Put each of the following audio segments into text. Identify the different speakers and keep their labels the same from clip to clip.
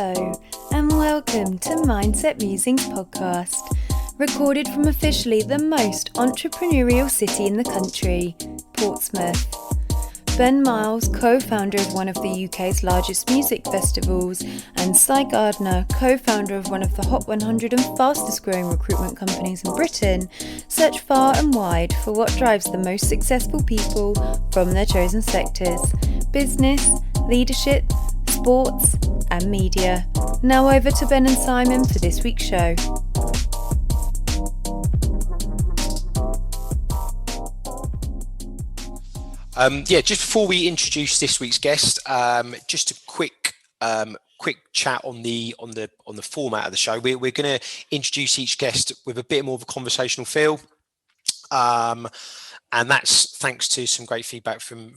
Speaker 1: Hello, and welcome to Mindset Musings podcast, recorded from officially the most entrepreneurial city in the country, Portsmouth. Ben Miles, co-founder of one of the UK's largest music festivals, and Cy Gardner, co-founder of one of the Hot 100 and fastest growing recruitment companies in Britain, search far and wide for what drives the most successful people from their chosen sectors: business, leadership, sports, and media. Now over to Ben and Simon for this week's show.
Speaker 2: Just before we introduce this week's guest, just a quick chat on the format of the show. We're going to introduce each guest with a bit more of a conversational feel, and that's thanks to some great feedback from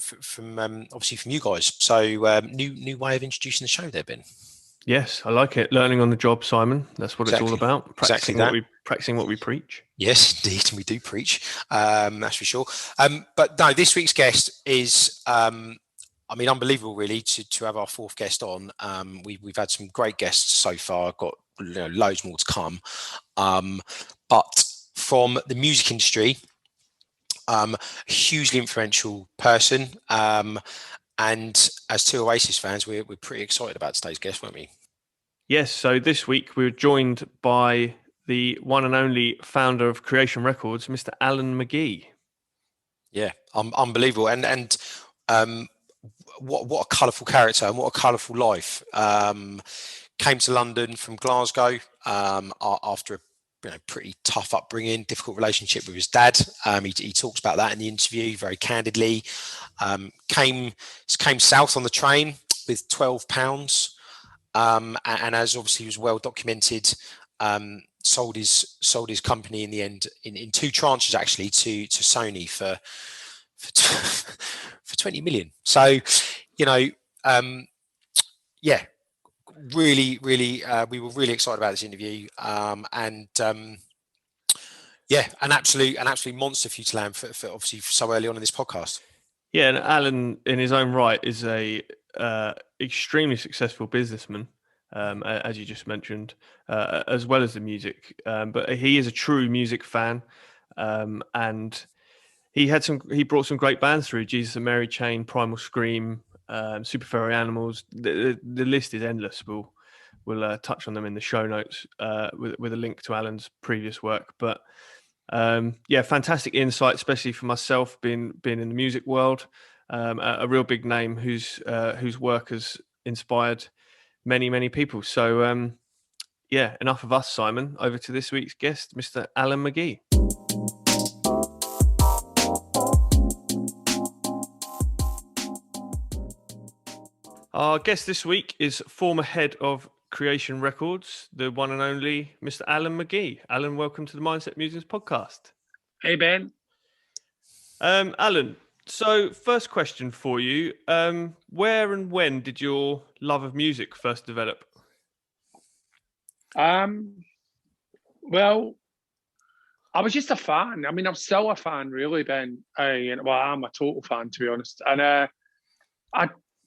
Speaker 2: obviously from you guys. So new way of introducing the show there, Ben.
Speaker 3: Yes, I like it. Learning on the job, Simon. That's what it's all about. Practicing what we preach.
Speaker 2: Yes, indeed, and we do preach. That's for sure. But no, this week's guest is, unbelievable, really, to have our fourth guest on. We've had some great guests so far. Got loads more to come. But from the music industry, hugely influential person. And as two Oasis fans, we're pretty excited about today's guest, weren't we?
Speaker 3: Yes. So this week we were joined by the one and only founder of Creation Records, Mr. Alan McGee.
Speaker 2: Yeah, unbelievable. And what a colourful character and what a colourful life. Came to London from Glasgow after a pretty tough upbringing, difficult relationship with his dad. He talks about that in the interview very candidly. Came south on the train with £12, and as obviously was well documented, sold his company in the end in two tranches actually to Sony for 20 million. So really we were really excited about this interview, an absolute monster for you to land for obviously so early on in this podcast.
Speaker 3: Yeah, and Alan in his own right is a extremely successful businessman, as you just mentioned, as well as the music, but he is a true music fan, and he brought some great bands through: Jesus and Mary Chain, Primal Scream, Super Furry Animals. The list is endless. We'll touch on them in the show notes with a link to Alan's previous work. But fantastic insight, especially for myself, being in the music world. A real big name whose work has inspired many people. So enough of us, Simon. Over to this week's guest, Mr. Alan McGee. Our guest this week is former head of Creation Records, the one and only Mr. Alan McGee. Alan, welcome to the Mindset Musings podcast.
Speaker 4: Hey, Ben.
Speaker 3: Alan, so first question for you. Where and when did your love of music first develop?
Speaker 4: Well, I was just a fan. I mean, I'm still a fan, really, Ben. I'm a total fan, to be honest. And I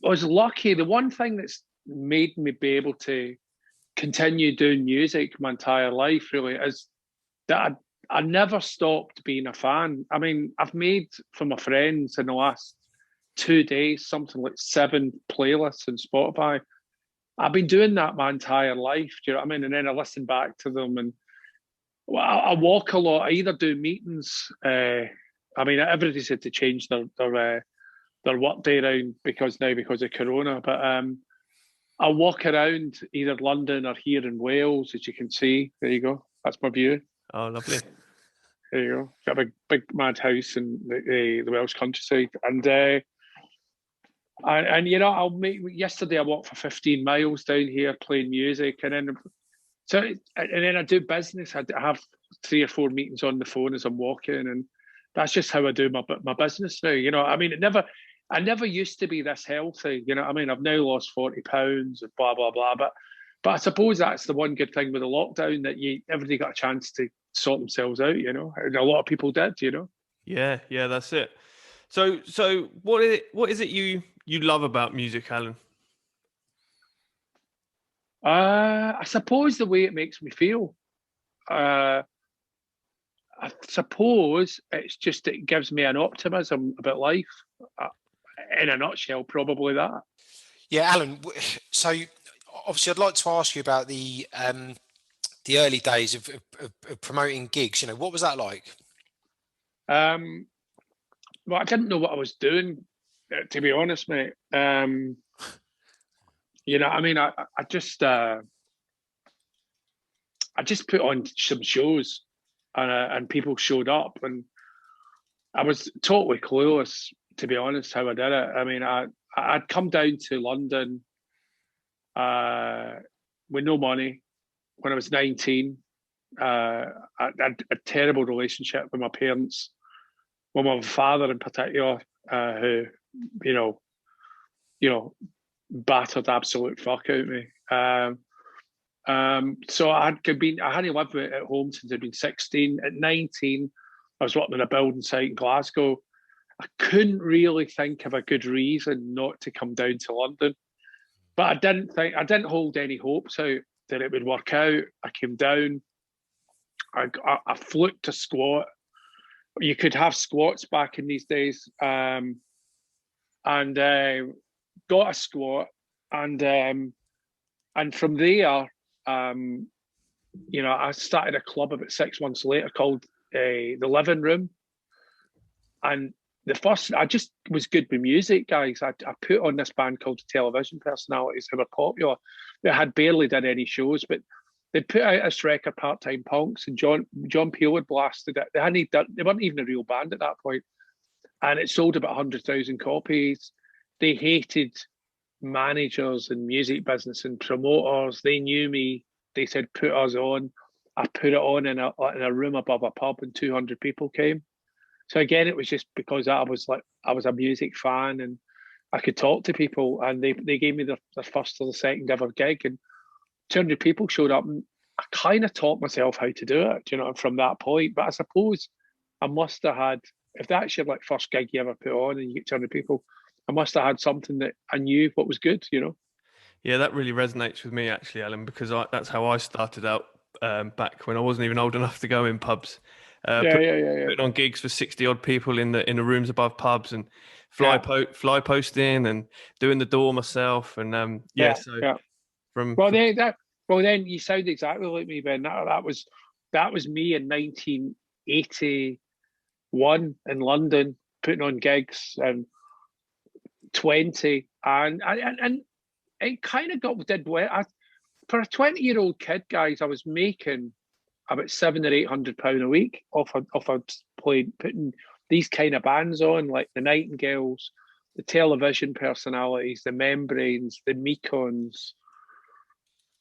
Speaker 4: was lucky. The one thing that's made me be able to continue doing music my entire life, really, is that I never stopped being a fan. I mean, I've made for my friends in the last 2 days something like 7 playlists on Spotify. I've been doing that my entire life. Do you know what I mean? And then I listen back to them, and I walk a lot. I either do meetings. Everybody's had to change their work day around because of Corona. But I walk around either London or here in Wales, as you can see. There you go. That's my view.
Speaker 3: Oh, lovely.
Speaker 4: There you go. Got a big mad house in the Welsh countryside. Yesterday I walked for 15 miles down here playing music, and then I do business. I have 3 or 4 meetings on the phone as I'm walking, and that's just how I do my business now. I never used to be this healthy. I've now lost 40 pounds and blah blah blah. But I suppose that's the one good thing with the lockdown, that everybody got a chance to sort themselves out. And a lot of people did.
Speaker 3: Yeah, that's it. So what is it you love about music, Alan?
Speaker 4: I suppose the way it makes me feel. I suppose it's just it gives me an optimism about life. Uh, in a nutshell, probably that.
Speaker 2: Yeah, Alan. So obviously, I'd like to ask you about the early days of promoting gigs. You know, what was that like?
Speaker 4: Um, well, I didn't know what I was doing, to be honest, mate. You know, I mean, I just put on some shows, and people showed up, and I was totally clueless, to be honest, how I did it. I mean, I'd come down to London with no money when I was 19. I had a terrible relationship with my parents, with my father in particular, who, you know, you know, battered absolute fuck out of me. So I hadn't lived at home since I'd been 16. At 19, I was working on a building site in Glasgow. I couldn't really think of a good reason not to come down to London, but I didn't hold any hopes out that it would work out. I came down. I fluked a squat. You could have squats back in these days, and got a squat, and from there, you know, I started a club about 6 months later called the Living Room, and I just was good with music, guys. I put on this band called the Television Personalities, who were popular. They had barely done any shows, but they put out this record, Part Time Punks, and John Peel had blasted it. They weren't even a real band at that point, and it sold about 100,000 copies. They hated managers and music business and promoters. They knew me. They said, "Put us on." I put it on in a room above a pub, and 200 people came. So again, it was just because I was a music fan and I could talk to people, and they gave me their first or the second ever gig, and 200 people showed up, and I kind of taught myself how to do it, you know, from that point. But I suppose I must have had, if that's your like first gig you ever put on and you get 200 people, I must have had something that I knew what was good, you know.
Speaker 3: Yeah, that really resonates with me actually, Alan, because that's how I started out back when I wasn't even old enough to go in pubs.
Speaker 4: Yeah.
Speaker 3: Putting on gigs for 60 odd people in the rooms above pubs, and
Speaker 4: Yeah.
Speaker 3: fly posting and doing the door myself, and so
Speaker 4: Yeah.
Speaker 3: from
Speaker 4: Well, then you sound exactly like me, Ben. That was me in 1981 in London, putting on gigs, and 20, and it kind of did well. For a 20-year-old kid, guys, I was making about £700 or £800 a week off of putting these kind of bands on, like the Nightingales, the Television Personalities, the Membranes, the Mekons,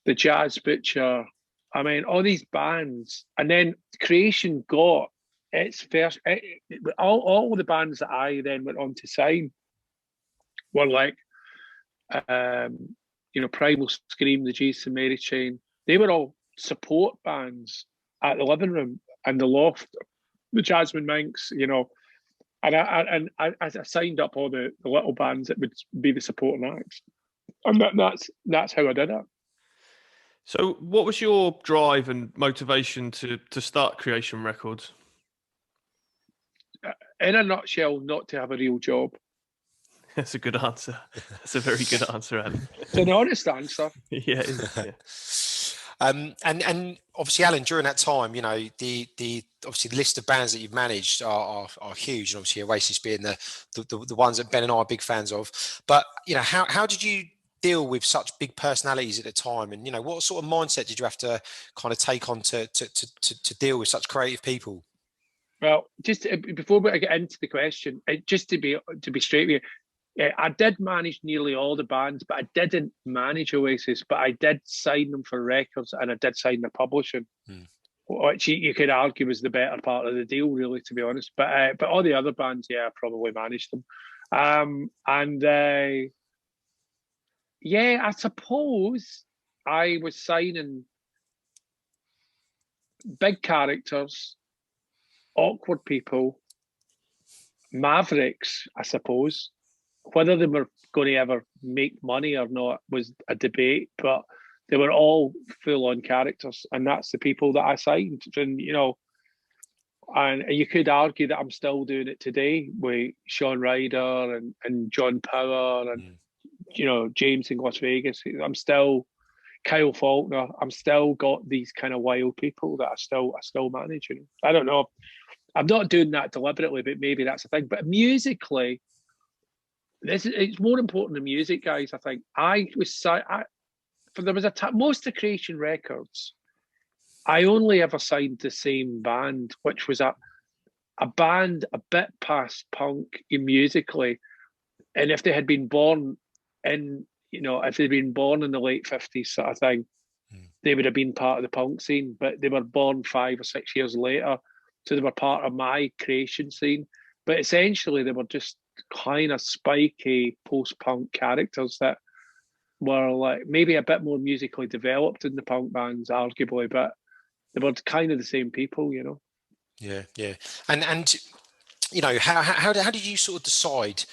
Speaker 4: the Jazz Butcher. I mean, all these bands, and then Creation got its first. All the bands that I then went on to sign were like, you know, Primal Scream, the Jason Mary Chain. They were all support bands at the Living Room and the Loft, the Jasmine Minks, you know. And I signed up all the little bands that would be the supporting acts, and that's how I did it.
Speaker 3: So, what was your drive and motivation to start Creation Records?
Speaker 4: In a nutshell, not to have a real job.
Speaker 3: That's a good answer. That's a very good answer, Alan.
Speaker 4: It's an honest answer.
Speaker 3: Yeah, it is, yeah.
Speaker 2: And obviously, Alan, during that time, you know, the obviously the list of bands that you've managed are huge, and obviously Oasis being the ones that Ben and I are big fans of. But you know, how did you deal with such big personalities at the time, and you know, what sort of mindset did you have to kind of take on to deal with such creative people?
Speaker 4: Well, just before we get into the question, just to be straight with you, I did manage nearly all the bands, but I didn't manage Oasis. But I did sign them for records, and I did sign the publishing, which you could argue was the better part of the deal, really, to be honest. But all the other bands, yeah, I probably managed them. Yeah, I suppose I was signing big characters, awkward people, mavericks, I suppose. Whether they were going to ever make money or not was a debate, but they were all full-on characters, and that's the people that I signed. And and you could argue that I'm still doing it today with Sean Ryder and John Power and James in Las Vegas. I'm still Kyle Faulkner. I'm still got these kind of wild people that I still manage. I don't know. I'm not doing that deliberately, but maybe that's the thing. But musically, it's more important than music, guys. I think there was most of Creation Records. I only ever signed the same band, which was a band a bit past punk musically. And if they had been born in, if they'd been born in the late 50s sort of thing, they would have been part of the punk scene. But they were born 5 or 6 years later. So they were part of my creation scene. But essentially, they were just kind of spiky post-punk characters that were like maybe a bit more musically developed than the punk bands, arguably, but they were kind of the same people,
Speaker 2: Yeah. And how did you sort of decide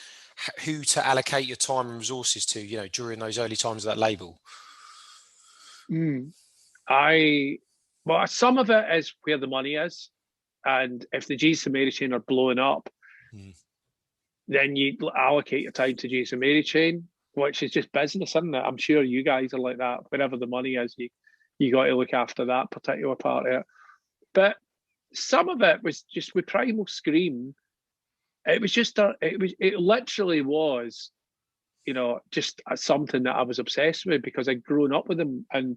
Speaker 2: who to allocate your time and resources to, during those early times of that label?
Speaker 4: Well, some of it is where the money is. And if the Jason Mary Chain are blowing up, then you allocate your time to Jason Mary Chain, which is just business, isn't it? I'm sure you guys are like that. Wherever the money is, you got to look after that particular part of it. But some of it was just with Primal Scream. It was just it literally was, just something that I was obsessed with because I'd grown up with them, and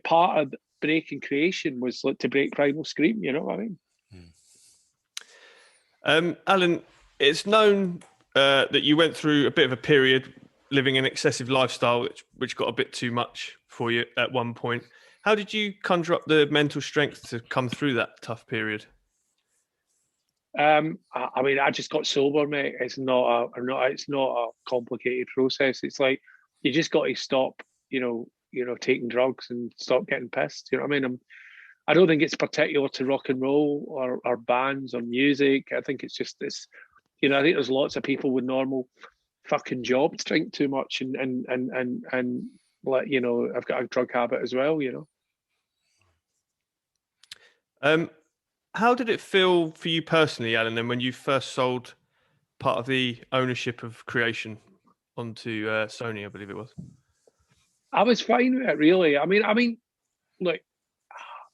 Speaker 4: part of breaking Creation was to break Primal Scream. You know what I mean?
Speaker 3: Alan, it's known that you went through a bit of a period living an excessive lifestyle, which got a bit too much for you at one point. How did you conjure up the mental strength to come through that tough period?
Speaker 4: I just got sober, mate. It's not a complicated process. It's like you just got to stop, taking drugs and stop getting pissed. You know what I mean? I don't think it's particular to rock and roll or bands or music. I think it's just this, I think there's lots of people with normal fucking jobs drink too much and like, I've got a drug habit as well,
Speaker 3: How did it feel for you personally, Alan, then when you first sold part of the ownership of Creation onto Sony, I believe it was?
Speaker 4: I was fine with it, really. I mean, look,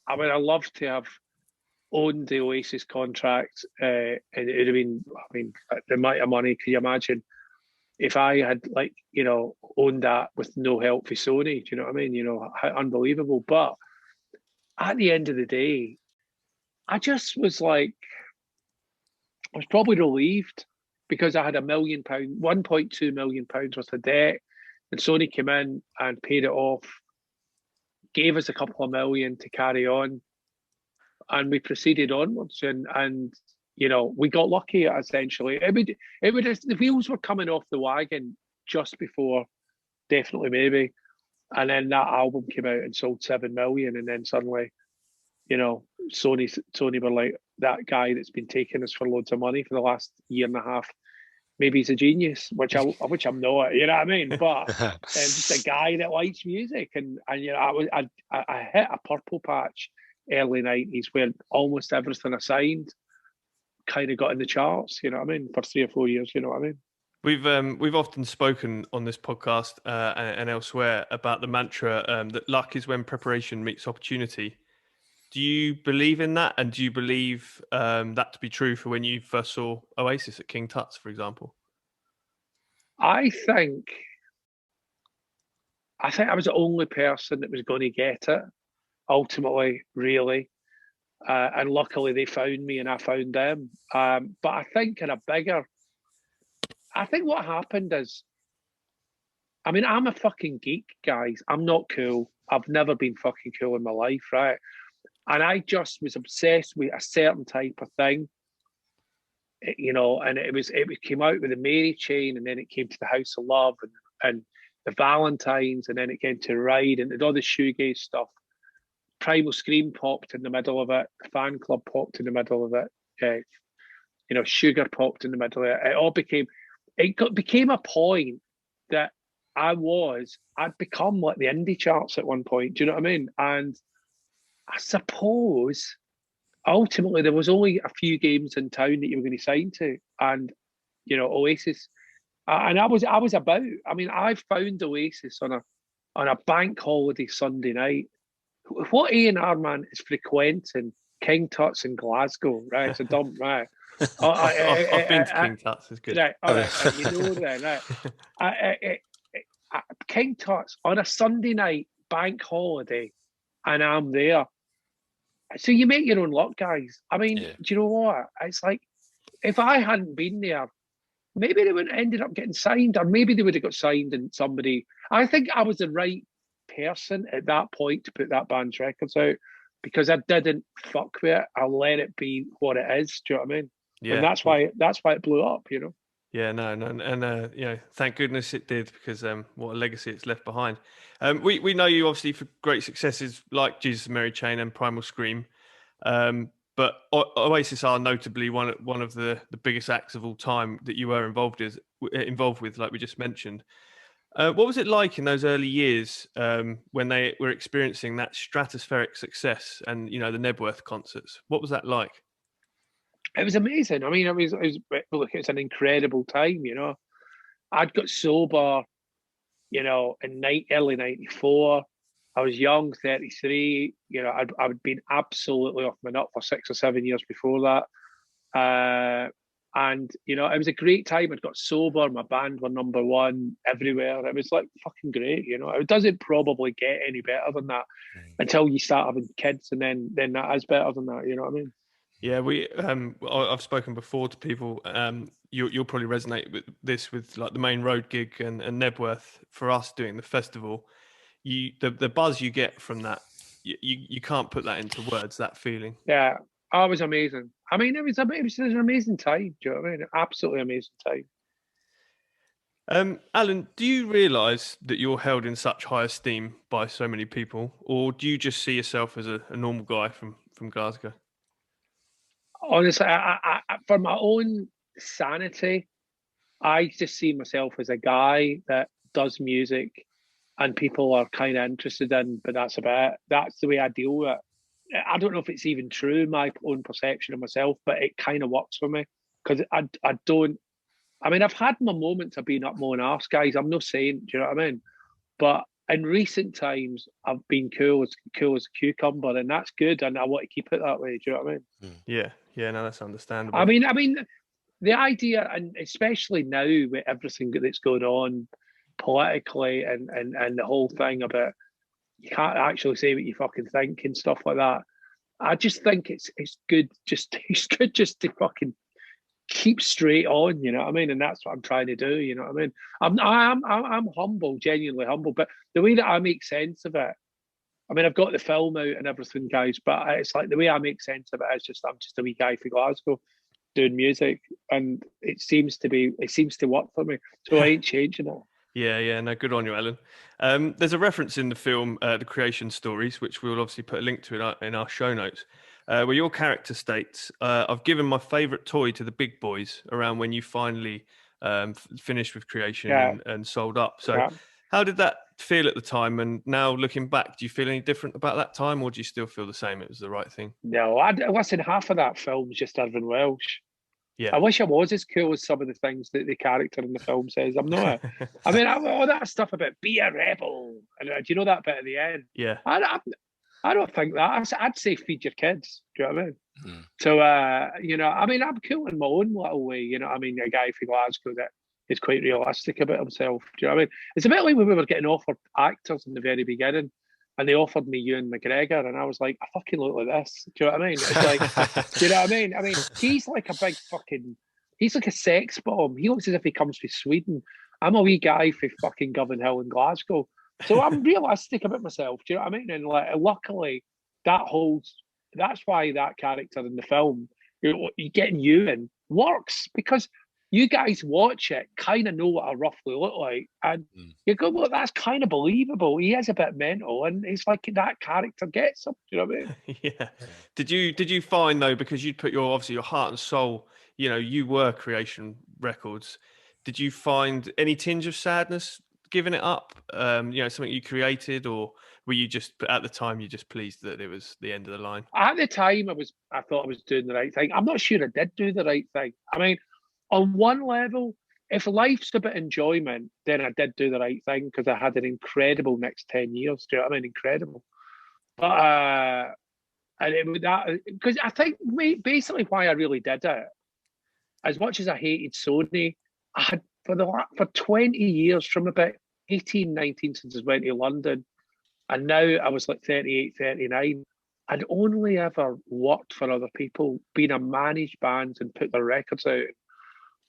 Speaker 4: I love to have owned the Oasis contract, and it would have been, the amount of money. Can you imagine if I had owned that with no help from Sony? Do you know what I mean? Unbelievable. But at the end of the day, I just was like, I was probably relieved because I had £1 million, £1.2 million worth of debt, and Sony came in and paid it off, gave us a couple of million to carry on, and we proceeded onwards. And we got lucky essentially. The wheels were coming off the wagon just before Definitely Maybe, and then that album came out and sold 7 million, and then suddenly, Sony were like, that guy that's been taking us for loads of money for the last year and a half, maybe he's a genius, which I'm not, you know what I mean? But just a guy that likes music, and I hit a purple patch early 90s where almost everything I signed kind of got in the charts, you know what I mean, for 3 or 4 years, you know what I mean?
Speaker 3: We've often spoken on this podcast and elsewhere about the mantra that luck is when preparation meets opportunity. Do you believe in that? And do you believe that to be true for when you first saw Oasis at King Tut's, for example?
Speaker 4: I think I was the only person that was going to get it, ultimately, really. And luckily they found me and I found them. But I think I think what happened is, I'm a fucking geek, guys. I'm not cool. I've never been fucking cool in my life, right? And I just was obsessed with a certain type of thing, and it came out with the Mary Chain, and then it came to the House of Love and the Valentines, and then it came to Ride and all the shoegaze stuff. Primal Scream popped in the middle of it. Fan Club popped in the middle of it. Sugar popped in the middle of it. It became a point that I'd become like the indie charts at one point. Do you know what I mean? And I suppose ultimately there was only a few games in town that you were going to sign to, and Oasis. And I was about. I mean, I found Oasis on a bank holiday Sunday night. What A&R man is frequenting King Tut's in Glasgow, right? It's a dump, right?
Speaker 3: I've been to King Tut's. It's good.
Speaker 4: Right, all right, you know then, right? King Tut's on a Sunday night bank holiday, and I'm there. So you make your own luck, guys. I mean, do you know what? It's like if I hadn't been there, maybe they would have ended up getting signed, or maybe they would have got signed and somebody. I think I was the right person at that point to put that band's records out because I didn't fuck with it. I let it be what it is. Do you know what I mean?
Speaker 3: Yeah.
Speaker 4: And that's why it blew up.
Speaker 3: Yeah, no, and thank goodness it did because what a legacy it's left behind. We know you obviously for great successes like Jesus and Mary Chain and Primal Scream, but Oasis are notably one of the biggest acts of all time that you were involved with, like we just mentioned. What was it like in those early years when they were experiencing that stratospheric success and the Nebworth concerts? What was that like?
Speaker 4: It was amazing. I mean, look, it's an incredible time. I'd got sober, in early '94. I was young, 33. I'd been absolutely off my nut for 6 or 7 years before that. And it was a great time. I'd got sober. My band were number one everywhere. It was like fucking great. It doesn't probably get any better than that until you start having kids, and then that is better than that. You know what I mean?
Speaker 3: Yeah, I've spoken before to people. You'll probably resonate with this with like the Main Road gig and Nebworth for us doing the festival. The buzz you get from that, you can't put that into words. That feeling.
Speaker 4: Yeah, it was amazing. I mean, it was an amazing time. Do you know what I mean? Absolutely amazing time.
Speaker 3: Alan, do you realise that you're held in such high esteem by so many people, or do you just see yourself as a normal guy from Glasgow?
Speaker 4: Honestly, I, for my own sanity, I just see myself as a guy that does music and people are kind of interested in, but that's about it. That's the way I deal with it. I don't know if it's even true, my own perception of myself, but it kind of works for me because I don't. I mean, I've had my moments of being up my own arse, guys. I'm not saying, do you know what I mean? But in recent times, I've been cool as a cucumber, and that's good, and I want to keep it that way. Do you know what I mean?
Speaker 3: Yeah, no, that's understandable.
Speaker 4: I mean, the idea, and especially now with everything that's going on politically, and the whole thing about you can't actually say what you fucking think and stuff like that. I just think it's good just to fucking keep straight on, you know what I mean? And that's what I'm trying to do, you know what I mean? I'm humble, genuinely humble, but the way that I make sense of it, I mean, I've got the film out and everything, guys, but it's like the way I make sense of it is just I'm just a wee guy from Glasgow doing music, and it seems to work for me, so I ain't changing it.
Speaker 3: Yeah, no, good on you, Alan. There's a reference in the film, The Creation Stories, which we'll obviously put a link to in our show notes, where your character states, I've given my favourite toy to the big boys around when you finally finished with Creation and sold up. So how did that feel at the time? And now looking back, do you feel any different about that time, or do you still feel the same? It was the right thing?
Speaker 4: No, listen, half of that film was just Irvin Welsh.
Speaker 3: Yeah.
Speaker 4: I wish I was as cool as some of the things that the character in the film says. I'm not. I mean, all that stuff about be a rebel, and do you know that bit at the end?
Speaker 3: Yeah.
Speaker 4: I don't think that. I'd say feed your kids. Do you know what I mean? So, I mean, I'm cool in my own little way. You know, I mean, a guy from Glasgow that is quite realistic about himself. Do you know what I mean? It's a bit like when we were getting offered actors in the very beginning, and they offered me Ewan McGregor, and I was like, I fucking look like this. Do you know what I mean? It's like, do you know what I mean? I mean, he's like a big fucking, he's like a sex bomb. He looks as if he comes from Sweden. I'm a wee guy from fucking Govan Hill in Glasgow. So I'm realistic about myself. Do you know what I mean? And like, luckily, that's why that character in the film, you're getting Ewan, works, because you guys watch it, kind of know what I roughly look like, and you go, well, that's kind of believable. He is a bit mental, and it's like that character gets him. Do you know what I mean?
Speaker 3: Yeah. Did you find though, because you'd put your heart and soul, you were Creation Records. Did you find any tinge of sadness giving it up? Something you created, or were you just at the time you just pleased that it was the end of the line?
Speaker 4: At the time, I thought I was doing the right thing. I'm not sure I did do the right thing. I mean, on one level, if life's about enjoyment, then I did do the right thing because I had an incredible next 10 years. Do you know what I mean? Incredible. But and it was that because I think basically why I really did it, as much as I hated Sony, I had for 20 years, from about 18, 19, since I went to London, and now I was like 38, 39. I'd only ever worked for other people, been a managed bands and put their records out.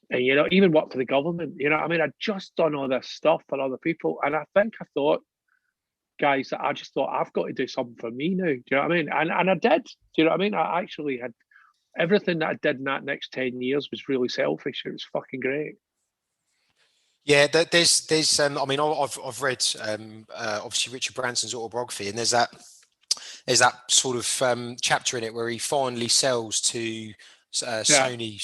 Speaker 4: And, even worked for the government. I mean, I'd just done all this stuff for other people. And I think I thought, guys, that I just thought, I've got to do something for me now. Do you know what I mean? And I did. Do you know what I mean? I actually had everything that I did in that next 10 years was really selfish. It was fucking great.
Speaker 2: Yeah, there's I mean, I've read obviously Richard Branson's autobiography, and there's that sort of chapter in it where he finally sells to Sony.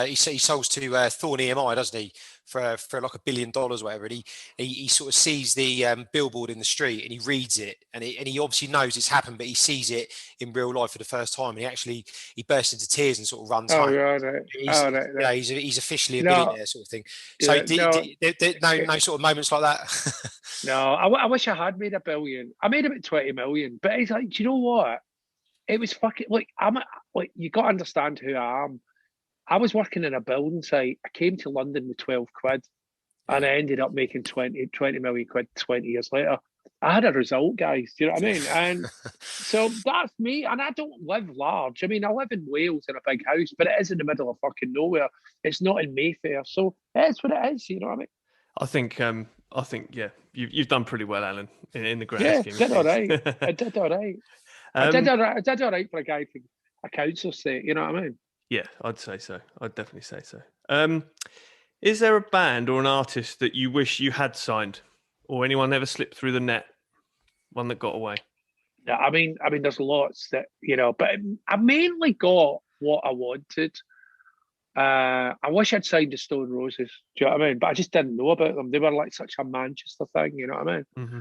Speaker 2: He sells to Thorn EMI, doesn't he, for like $1 billion or whatever. And he sort of sees the billboard in the street and he reads it, and he obviously knows it's happened, but he sees it in real life for the first time, and he bursts into tears and sort of runs home.
Speaker 4: Right.
Speaker 2: He's officially a billionaire, sort of thing. So no sort of moments like that.
Speaker 4: No, I wish I had made $1 billion. I made about 20 million, but it's like, do you know what? It was fucking you got to understand who I am. I was working in a building site. I came to London with 12 quid, and I ended up making 20 million quid 20 years later. I had a result, guys. Do you know what I mean? And so that's me. And I don't live large. I mean, I live in Wales in a big house, but it is in the middle of fucking nowhere. It's not in Mayfair, so it's what it is. You know what I mean?
Speaker 3: I think, yeah, you've done pretty well, Alan, in the grand scheme.
Speaker 4: I did all right. I did all right. I did all right for a guy from a council state. You know what I mean?
Speaker 3: Yeah, I'd say so. I'd definitely say so. Is there a band or an artist that you wish you had signed, or anyone ever slipped through the net? One that got away?
Speaker 4: Yeah, I mean, there's lots that but I mainly got what I wanted. I wish I'd signed the Stone Roses. Do you know what I mean? But I just didn't know about them. They were like such a Manchester thing. You know what I mean?
Speaker 3: Mm-hmm.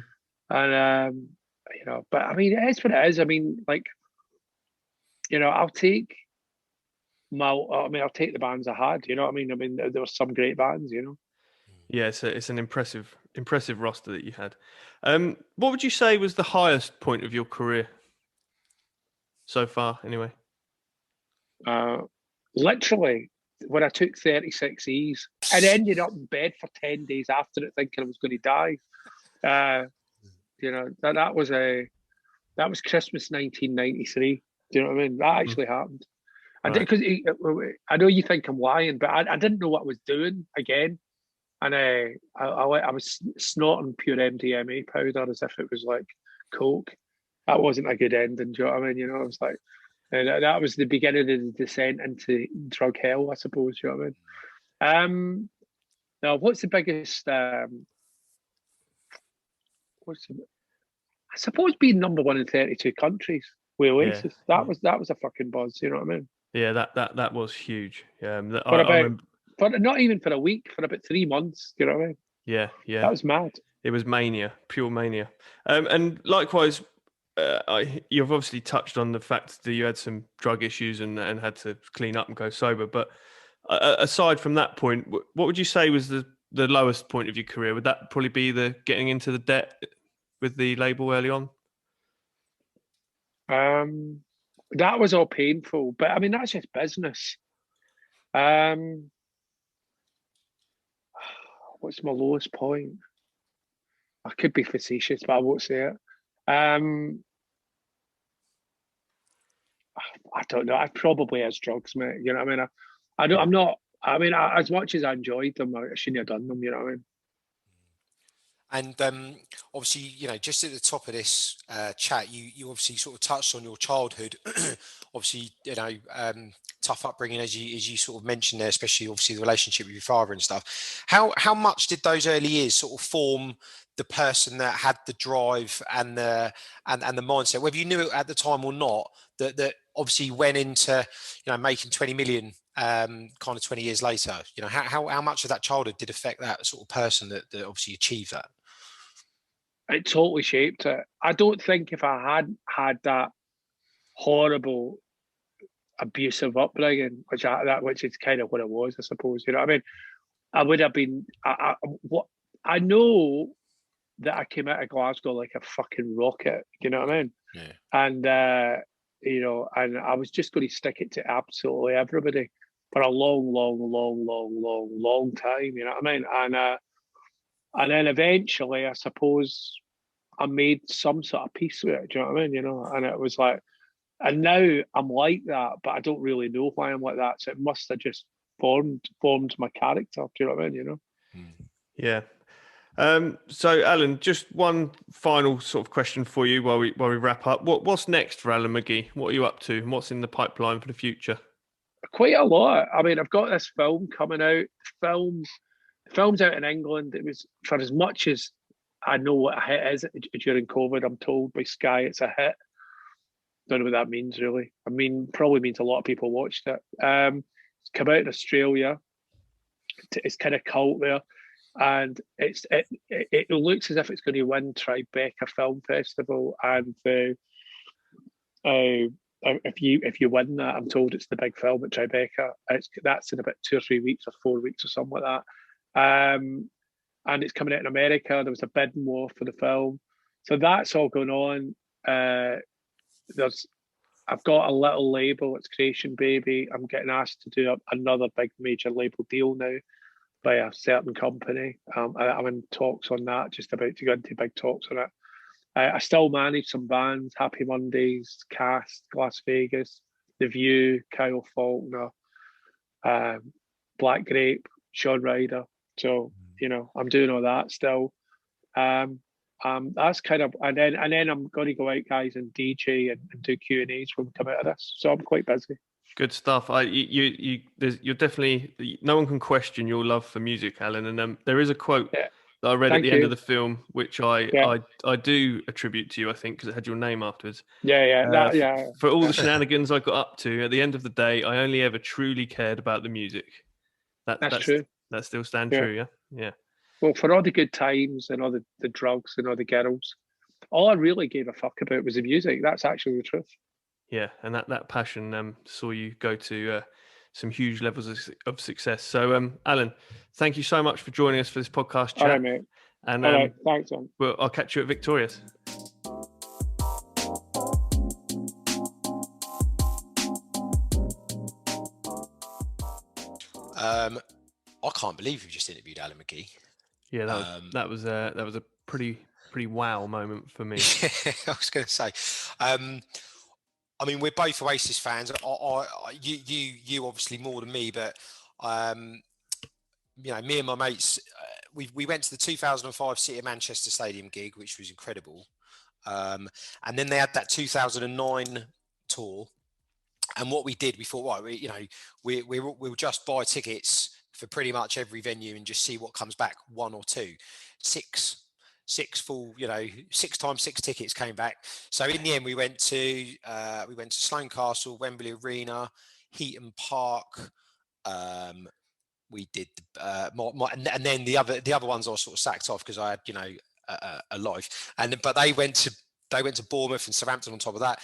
Speaker 4: And but I mean, it is what it is. I mean, like, I'll take the bands I had. You know what I mean? I mean, there were some great bands.
Speaker 3: Yeah, it's an impressive roster that you had. What would you say was the highest point of your career so far, anyway?
Speaker 4: Literally, when I took 36 E's and ended up in bed for 10 days after it, thinking I was going to die. That was Christmas 1993. Do you know what I mean? That actually happened. Because I know you think I'm lying, but I didn't know what I was doing again. And I was snorting pure MDMA powder as if it was like coke. That wasn't a good ending. Do you know what I mean? It was like, and that was the beginning of the descent into drug hell, I suppose. You know what I mean? Now, what's the biggest? I suppose being number one in 32 countries with Oasis. Yeah. That was a fucking buzz. You know what I mean?
Speaker 3: Yeah, that was huge.
Speaker 4: For not even for a week, for about 3 months. You know what I mean?
Speaker 3: Yeah.
Speaker 4: That was mad.
Speaker 3: It was mania, pure mania. And likewise, you've obviously touched on the fact that you had some drug issues and had to clean up and go sober. But aside from that point, what would you say was the lowest point of your career? Would that probably be the getting into the debt with the label early on?
Speaker 4: That was all painful, but I mean, that's just business. What's my lowest point? I could be facetious, but I won't say it. I don't know. I probably has drugs, mate. You know what I mean? I'm not. I mean, as much as I enjoyed them, I shouldn't have done them. You know what I mean?
Speaker 2: And obviously, just at the top of this chat, you obviously sort of touched on your childhood. Obviously, tough upbringing, as you sort of mentioned there, especially obviously the relationship with your father and stuff. How much did those early years sort of form the person that had the drive and the mindset, whether you knew it at the time or not, that obviously you went into, making 20 million kind of 20 years later. How much of that childhood did affect that sort of person that obviously achieved that?
Speaker 4: It totally shaped it. I don't think if I hadn't had that horrible abusive upbringing, which is kind of what it was, I suppose. You know what I mean? I would have been. I know that I came out of Glasgow like a fucking rocket. You know what I mean?
Speaker 2: Yeah.
Speaker 4: And and I was just going to stick it to absolutely everybody for a long, long, long, long, long, long time. You know what I mean? And then eventually, I suppose I made some sort of peace with it. Do you know what I mean? And it was like, and now I'm like that, but I don't really know why I'm like that. So it must have just formed my character. Do you know what I mean?
Speaker 3: Yeah. So, Alan, just one final sort of question for you while we wrap up. What's next for Alan McGee? What are you up to? And what's in the pipeline for the future?
Speaker 4: Quite a lot. I mean, I've got this film coming out. The film's out in England. It was, for as much as I know what a hit is during COVID, I'm told by Sky it's a hit. Don't know what that means really. I mean, probably means a lot of people watched it. It's come out in Australia. It's kind of cult there, and it looks as if it's going to win Tribeca Film Festival. And if you win that, I'm told it's the big film at Tribeca. That's in about 2 or 3 weeks or 4 weeks or something like that. And it's coming out in America. There was a bidding war for the film, so that's all going on. I've got a little label. It's Creation Baby. I'm getting asked to do another big major label deal now by a certain company. I'm in talks on that. Just about to go into big talks on it. I still manage some bands: Happy Mondays, Cast, Las Vegas, The View, Kyle Faulkner, Black Grape, Sean Ryder. So I'm doing all that still. That's kind of, and then I'm going to go out, guys, and DJ and do Q&As when we come out of this. So I'm quite busy.
Speaker 3: Good stuff. You're definitely, no one can question your love for music, Alan. And there is a quote that I read at the end of the film, which I do attribute to you, I think, because it had your name afterwards. For all the shenanigans I got up to, at the end of the day, I only ever truly cared about the music. That's true. That still stands true, yeah? Yeah.
Speaker 4: Well, for all the good times and all the drugs and all the girls, all I really gave a fuck about was the music. That's actually the truth.
Speaker 3: Yeah, and that passion saw you go to some huge levels of success. So, Alan, thank you so much for joining us for this podcast chat.
Speaker 4: All right, mate.
Speaker 3: And
Speaker 4: all right, thanks, man.
Speaker 3: Well, I'll catch you at Victoria's.
Speaker 2: I can't believe you just interviewed Alan McGee.
Speaker 3: Yeah, that was a pretty wow moment for me.
Speaker 2: I was going to say, I mean, we're both Oasis fans. You obviously more than me, but me and my mates, we went to the 2005 City of Manchester Stadium gig, which was incredible, and then they had that 2009 tour. And what we did, we thought, right, we'll just buy tickets for pretty much every venue and just see what comes back, one or two. Six full, 6 times 6 tickets came back. So in the end, we went to Sloane Castle, Wembley Arena, Heaton Park. We did, and then the other ones I sort of sacked off because I had, a life. But they went to Bournemouth and Southampton on top of that,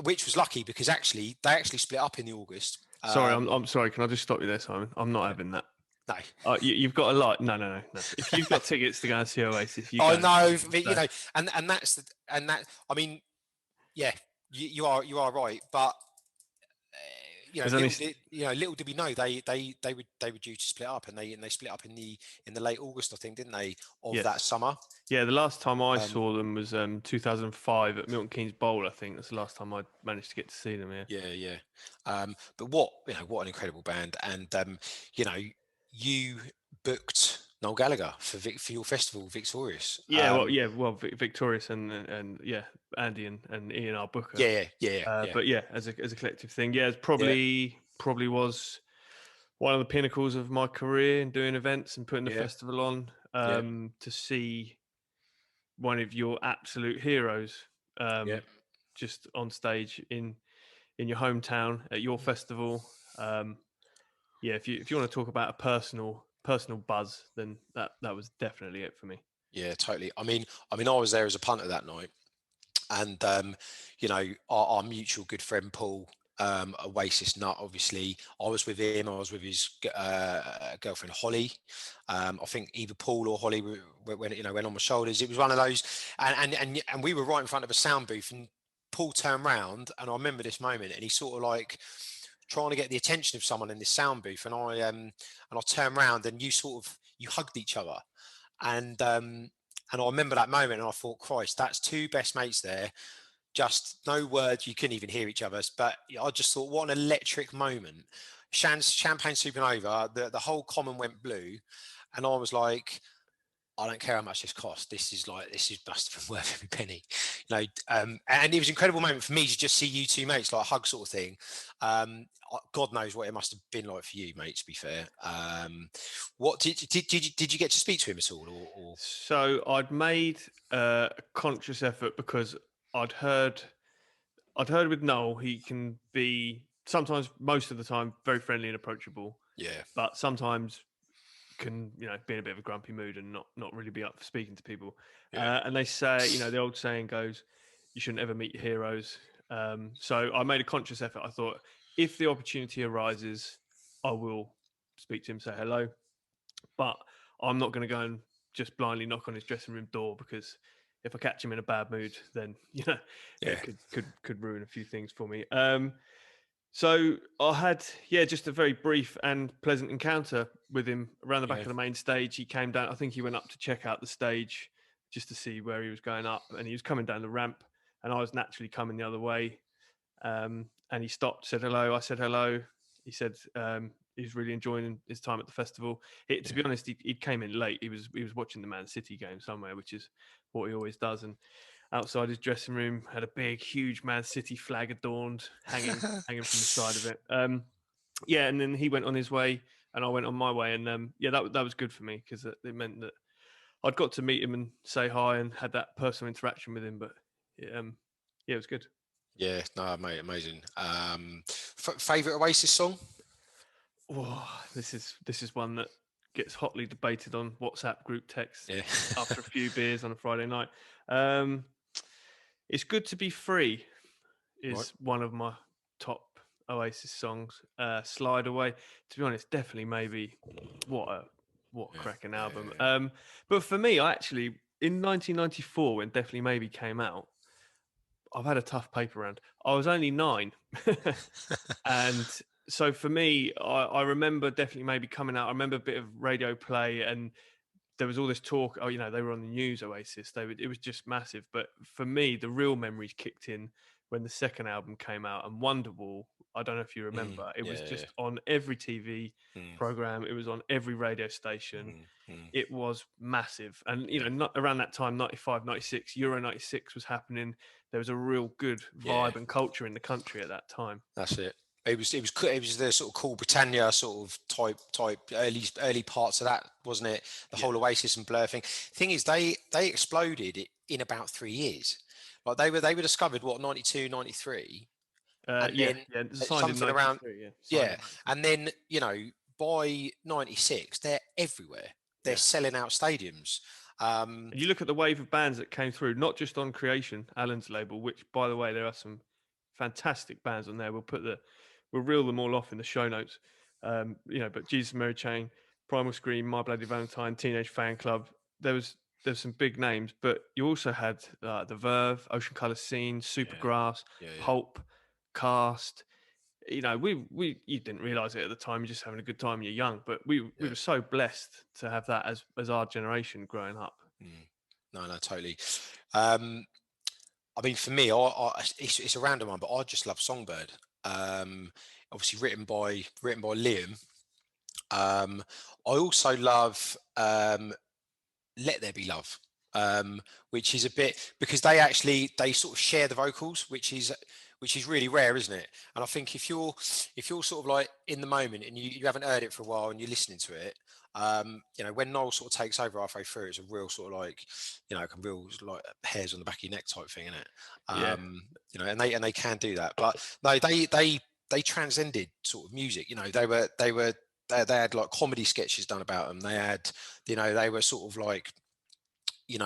Speaker 2: which was lucky because they actually split up in the August.
Speaker 3: Sorry, I'm sorry. Can I just stop you there, Simon? I'm not having that.
Speaker 2: No,
Speaker 3: you've got a lot. No. If you've got tickets to go and see Oasis, you
Speaker 2: I know, and that's that. I mean, yeah, you are right, but little did we know they were due to split up, and they split up in the late August, I think, didn't they, of that summer?
Speaker 3: Yeah, the last time I saw them was 2005 at Milton Keynes Bowl. I think that's the last time I managed to get to see them.
Speaker 2: Yeah. But what an incredible band, and you booked Noel Gallagher for your festival, Victorious.
Speaker 3: Victorious and Andy and Ian, our booker.
Speaker 2: Yeah.
Speaker 3: But as a collective thing, it's probably was one of the pinnacles of my career in doing events and putting the festival on. To see one of your absolute heroes just on stage in in your hometown at your festival. If you want to talk about a personal buzz, then that was definitely it for me.
Speaker 2: Yeah, totally. I mean, I was there as a punter that night, and our mutual good friend Paul, Oasis nut. Obviously, I was with him. I was with his girlfriend Holly. I think either Paul or Holly went on my shoulders. It was one of those, and we were right in front of a sound booth, and Paul turned round, and I remember this moment, and he sort of like trying to get the attention of someone in this sound booth, and I turned around, and you hugged each other, and I remember that moment, and I thought, Christ, that's two best mates there. Just no words, you couldn't even hear each other. But I just thought, what an electric moment. Champagne supernova, the whole common went blue, and I was like, I don't care how much this cost. This is must have been worth every penny, and it was an incredible moment for me to just see you two mates, like a hug sort of thing. God knows what it must have been like for you, mate. To be fair, what did you get to speak to him at all? Or?
Speaker 3: So I'd made a conscious effort because I'd heard with Noel, he can be sometimes, most of the time, very friendly and approachable.
Speaker 2: Yeah,
Speaker 3: but sometimes can be in a bit of a grumpy mood and not really be up for speaking to people.
Speaker 2: Yeah.
Speaker 3: And they say, the old saying goes, you shouldn't ever meet your heroes. So I made a conscious effort. I thought, if the opportunity arises, I will speak to him, say hello. But I'm not going to go and just blindly knock on his dressing room door, because if I catch him in a bad mood, then it could ruin a few things for me. So I had, just a very brief and pleasant encounter with him around the back of the main stage. He came down. I think he went up to check out the stage just to see where he was going up, and he was coming down the ramp, and I was naturally coming the other way. And he stopped, said hello. I said hello. He said he was really enjoying his time at the festival. To be honest, he came in late. He was watching the Man City game somewhere, which is what he always does. And outside his dressing room had a big, huge Man City flag adorned, hanging from the side of it. And then he went on his way, and I went on my way. And that was good for me, because it meant that I'd got to meet him and say hi and had that personal interaction with him. But it was good.
Speaker 2: Yeah, no, mate, amazing. Favorite Oasis song?
Speaker 3: Oh, this is one that gets hotly debated on WhatsApp group text after a few beers on a Friday night. It's Good to Be Free is one of my top Oasis songs. Slide Away, to be honest, definitely maybe what a cracking album. But for me, I actually, in 1994, when Definitely Maybe came out, I've had a tough paper round. I was only 9. And so for me, I remember Definitely Maybe coming out. I remember a bit of radio play, and there was all this talk. Oh, they were on the news, Oasis. It was just massive. But for me, the real memories kicked in when the second album came out. And Wonderwall, I don't know if you remember, it was just on every TV program. It was on every radio station. It was massive. And, not around that time, 95, 96, Euro 96 was happening. There was a real good vibe and culture in the country at that time.
Speaker 2: That's it. It was the sort of Cool Britannia sort of type early parts of that, wasn't it? The whole Oasis and Blur thing. Thing is, they exploded in about 3 years. Like they were discovered 92, 93.
Speaker 3: Something around.
Speaker 2: And then by 96 they're everywhere. They're selling out stadiums.
Speaker 3: And you look at the wave of bands that came through, not just on Creation, Alan's label, which, by the way, there are some fantastic bands on there. We'll reel them all off in the show notes. But Jesus and Mary Chain, Primal Scream, My Bloody Valentine, Teenage Fan Club. There's some big names, but you also had The Verve, Ocean Colour Scene, Supergrass, Pulp, Cast. You didn't realise it at the time. You're just having a good time. You're young, but we were so blessed to have that as our generation growing up.
Speaker 2: No, totally. For me, it's a random one, but I just love Songbird. Obviously written by Liam. I also love Let There Be Love, which is a bit, because they sort of share the vocals, which is which is really rare, isn't it? And I think if you're sort of like in the moment and you haven't heard it for a while and you're listening to it, when Noel sort of takes over halfway through, it's a real sort of like, like a real like hairs on the back of your neck type thing, isn't it? And they can do that, but no, they transcended sort of music. They had like comedy sketches done about them. They had, they were sort of like, they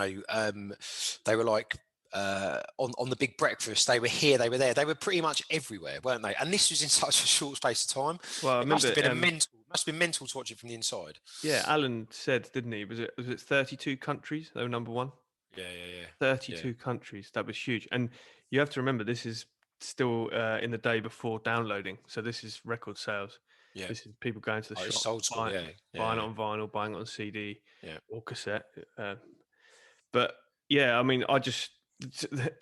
Speaker 2: were like on the Big Breakfast. They were here, they were there. They were pretty much everywhere, weren't they? And this was in such a short space of time.
Speaker 3: Well,
Speaker 2: it must have been mental to watch it from the inside.
Speaker 3: Yeah, Alan said, didn't he? Was it 32 countries? They were number one.
Speaker 2: Yeah.
Speaker 3: 32 countries. That was huge. And you have to remember, this is still in the day before downloading. So this is record sales.
Speaker 2: Yeah.
Speaker 3: This is people going to the shop,
Speaker 2: old school,
Speaker 3: buying it on vinyl, buying it on CD or cassette. But yeah, I mean,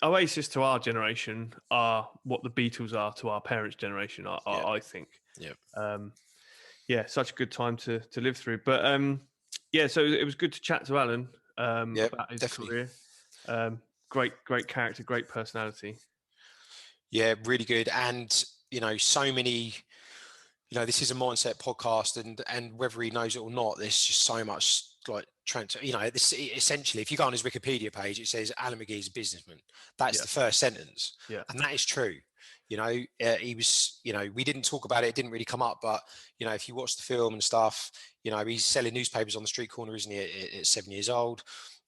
Speaker 3: Oasis to our generation are what the Beatles are to our parents' generation, I think.
Speaker 2: Yeah.
Speaker 3: Such a good time to live through. But so it was good to chat to Alan about his career. Great character, great personality.
Speaker 2: Yeah, really good. And, so many, this is a mindset podcast, and whether he knows it or not, there's just so much like transfer. This essentially, if you go on his Wikipedia page, it says Alan McGee is a businessman. That's the first sentence.
Speaker 3: Yeah.
Speaker 2: And that is true. He was, we didn't talk about it. It didn't really come up, but, if you watch the film and stuff, he's selling newspapers on the street corner, isn't he, at 7 years old.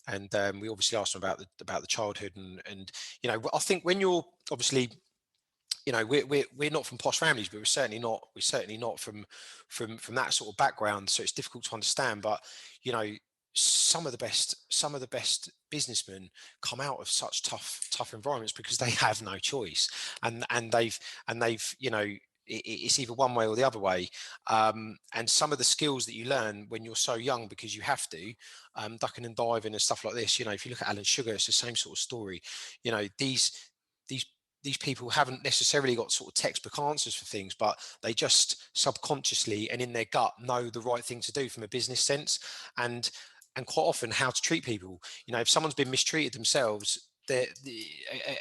Speaker 2: And we obviously asked him about the childhood and I think when you're obviously, we're not from posh families, but we're certainly not from that sort of background. So it's difficult to understand. But some of the best businessmen come out of such tough environments because they have no choice, and they've it's either one way or the other way. And some of the skills that you learn when you're so young, because you have to, ducking and diving and stuff like this. If you look at Alan Sugar, it's the same sort of story. These people haven't necessarily got sort of textbook answers for things, but they just subconsciously and in their gut know the right thing to do from a business sense, and quite often how to treat people. If someone's been mistreated themselves,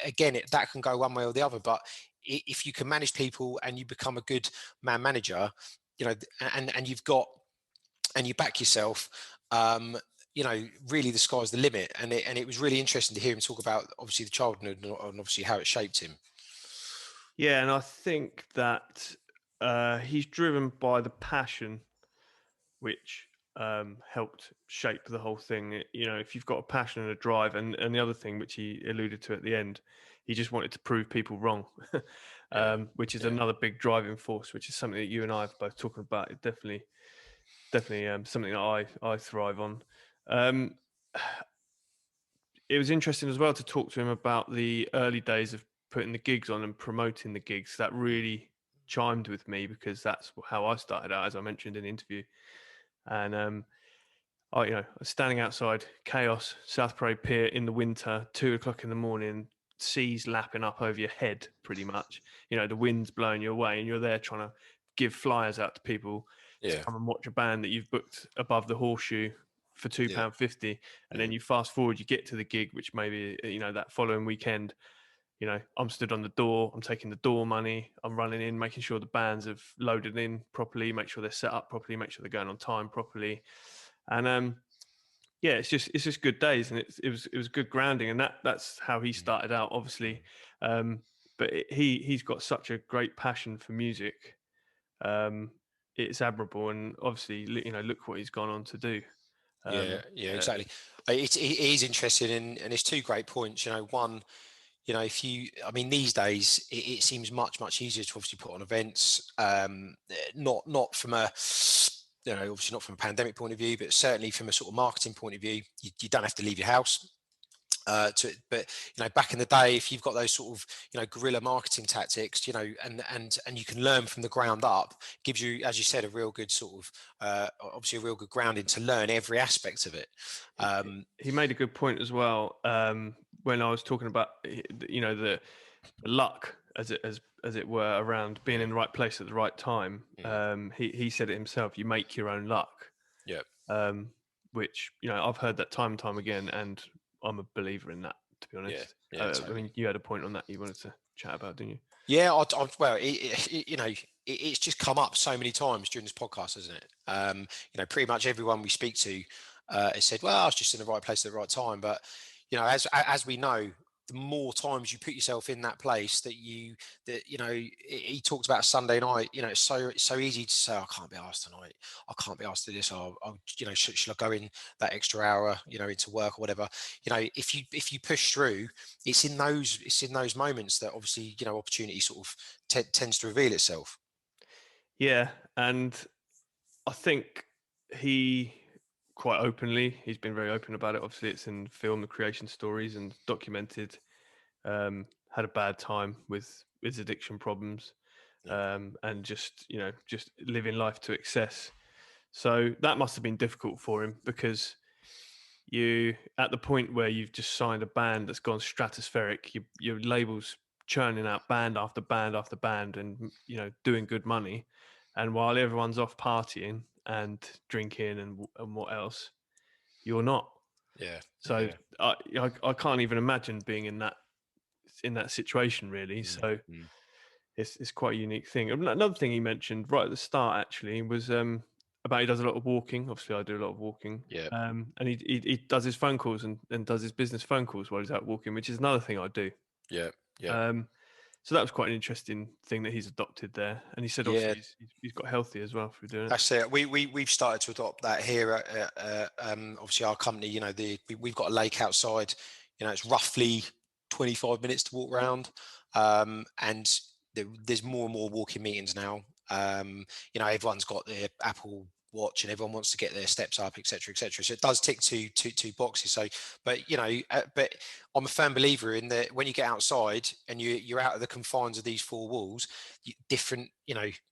Speaker 2: again, that can go one way or the other. But if you can manage people and you become a good man manager, and you back yourself, really the sky's the limit. And it was really interesting to hear him talk about obviously the childhood and obviously how it shaped him.
Speaker 3: Yeah, and I think that he's driven by the passion, which helped shape the whole thing. If you've got a passion and a drive, and the other thing which he alluded to at the end, he just wanted to prove people wrong, which is another big driving force, which is something that you and I have both talking about. It definitely something that I thrive on. It was interesting as well to talk to him about the early days of putting the gigs on and promoting the gigs. That really chimed with me because that's how I started out, as I mentioned in the interview. And I was standing outside Chaos, South Parade Pier in the winter, 2:00 in the morning, seas lapping up over your head, pretty much. The wind's blowing you away, and you're there trying to give flyers out to people to come and watch a band that you've booked above the Horseshoe for £2.50, and then you fast forward, you get to the gig, which maybe that following weekend. I'm stood on the door, I'm taking the door money, I'm running in, making sure the bands have loaded in properly, make sure they're set up properly, make sure they're going on time properly. And it's just good days, and it was good grounding, and that's how he started out, obviously. But he's got such a great passion for music. It's admirable, and obviously, look what he's gone on to do.
Speaker 2: Exactly. It is interesting, and it's two great points. One, these days it seems much easier to obviously put on events, not from a, obviously not from a pandemic point of view, but certainly from a sort of marketing point of view. You don't have to leave your house. But back in the day, if you've got those sort of guerrilla marketing tactics, and you can learn from the ground up, gives you, as you said, a real good sort of obviously a real good grounding to learn every aspect of it.
Speaker 3: He made a good point as well when I was talking about the luck, as it were, around being in the right place at the right time. He said it himself: you make your own luck.
Speaker 2: Yeah.
Speaker 3: Which I've heard that time and time again, and I'm a believer in that, to be honest.
Speaker 2: Totally.
Speaker 3: You had a point on that you wanted to chat about, didn't you?
Speaker 2: Yeah, well, it's just come up so many times during this podcast, hasn't it? Pretty much everyone we speak to has said, "Well, I was just in the right place at the right time." But as we know, the more times you put yourself in that place he talked about Sunday night. It's so easy to say, "I can't be asked tonight. I can't be asked to do this. Should I go in that extra hour, into work or whatever?" If you push through, it's in those moments that obviously opportunity sort of tends to reveal itself.
Speaker 3: Yeah, and I think he's been very open about it. Obviously, it's in film, the creation stories, and documented. Had a bad time with his addiction problems, and just living life to excess. So that must have been difficult for him, because you, at the point where you've just signed a band that's gone stratospheric, your label's churning out band after band after band, and doing good money, and while everyone's off partying and drinking and what else, you're not.
Speaker 2: Yeah.
Speaker 3: So
Speaker 2: yeah.
Speaker 3: I can't even imagine being in that situation, really. So it's quite a unique thing. Another thing he mentioned right at the start, actually, was about he does a lot of walking. Obviously, I do a lot of walking.
Speaker 2: Yeah.
Speaker 3: And he does his phone calls and does his business phone calls while he's out walking, which is another thing I do.
Speaker 2: Yeah. Yeah.
Speaker 3: So that was quite an interesting thing that he's adopted there. And he said also he's got healthy as well through doing it.
Speaker 2: That's it. We've started to adopt that here at obviously our company. We've got a lake outside. It's roughly 25 minutes to walk around, and there's more and more walking meetings now. Everyone's got their Apple Watch and everyone wants to get their steps up, etc., etc. So it does tick two boxes. So, but I'm a firm believer in that when you get outside and you're out of the confines of these four walls, different,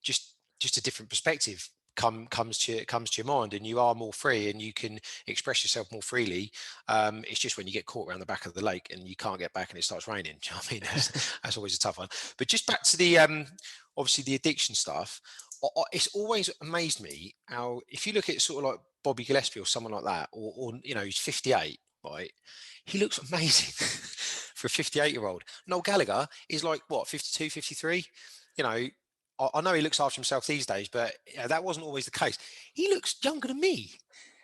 Speaker 2: just a different perspective comes to your mind, and you are more free and you can express yourself more freely. It's just when you get caught around the back of the lake and you can't get back and it starts raining. Do you know what I mean? That's always a tough one. But just back to the obviously the addiction stuff. It's always amazed me how, if you look at sort of like Bobby Gillespie or someone like that, or he's 58, right? He looks amazing for a 58-year-old. Noel Gallagher is like what, 52, 53? I know he looks after himself these days, but that wasn't always the case. He looks younger than me.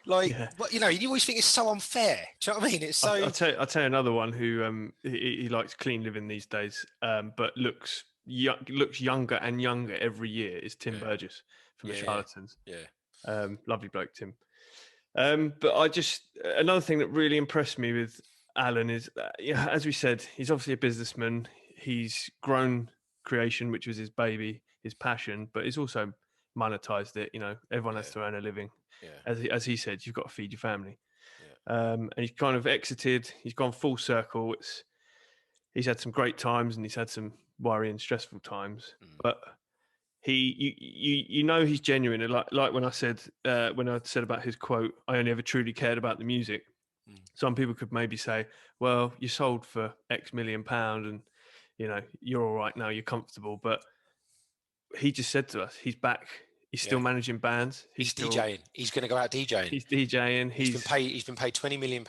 Speaker 2: But you always think it's so unfair. Do you know what I mean? It's so.
Speaker 3: I'll tell you another one who he likes clean living these days, but looks younger and younger every year, is Tim Burgess from the Charlatans.
Speaker 2: Yeah.
Speaker 3: Lovely bloke, Tim. But another thing that really impressed me with Alan is that, as we said, he's obviously a businessman. He's grown creation, which was his baby, his passion, but he's also monetized it. Everyone has to earn a living. As he said, you've got to feed your family. And he's kind of exited. He's gone full circle. He's had some great times and he's had some worrying, stressful times. But he's genuine. Like when I said about his quote, "I only ever truly cared about the music." Some people could maybe say, "Well, you sold for X million pound, and you're all right now. You're comfortable." But he just said to us, he's back. He's still managing bands.
Speaker 2: He's DJing. He's going to go out DJing.
Speaker 3: He's DJing.
Speaker 2: He's been paid £20 million,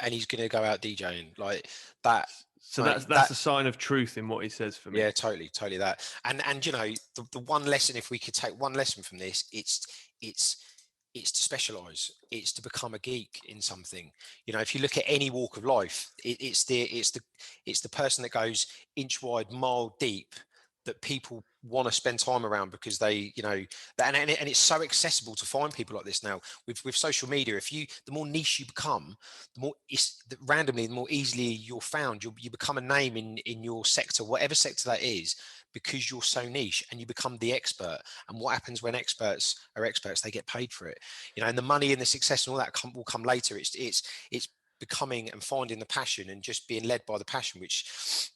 Speaker 2: and he's going to go out DJing like that.
Speaker 3: So that's a sign of truth in what he says for me.
Speaker 2: Yeah, totally that. And the one lesson, if we could take one lesson from this, it's to specialize. It's to become a geek in something. If you look at any walk of life, it's the person that goes inch wide, mile deep, that people want to spend time around because they, and it's so accessible to find people like this now with social media. The more niche you become, the more the more easily you're found. You become a name in your sector, whatever sector that is, because you're so niche, and you become the expert. And what happens when experts are experts? They get paid for it, and the money and the success and all that will come later. It's becoming and finding the passion and just being led by the passion, which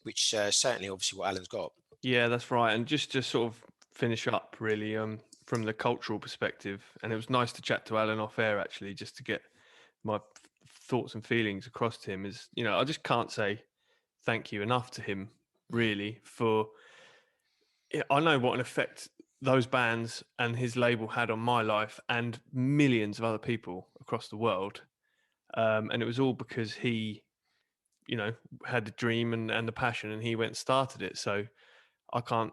Speaker 2: certainly obviously what Alan's got.
Speaker 3: Yeah, that's right. And just to sort of finish up really from the cultural perspective, and it was nice to chat to Alan off air actually, just to get my thoughts and feelings across to him. Is I just can't say thank you enough to him really for. I know what an effect those bands and his label had on my life and millions of other people across the world. And it was all because he had the dream and the passion, and he went and started it. So I can't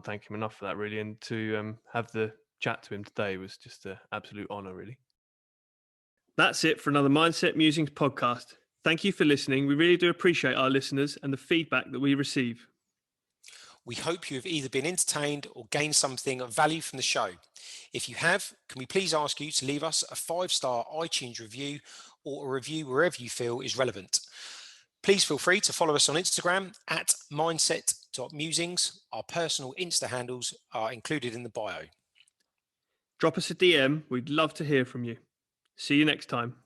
Speaker 3: thank him enough for that, really. And to have the chat to him today was just an absolute honour, really. That's it for another Mindset Musings podcast. Thank you for listening. We really do appreciate our listeners and the feedback that we receive.
Speaker 2: We hope you have either been entertained or gained something of value from the show. If you have, can we please ask you to leave us a 5-star iTunes review or a review wherever you feel is relevant. Please feel free to follow us on Instagram at mindset.musings. Our personal Insta handles are included in the bio.
Speaker 3: Drop us a DM. We'd love to hear from you. See you next time.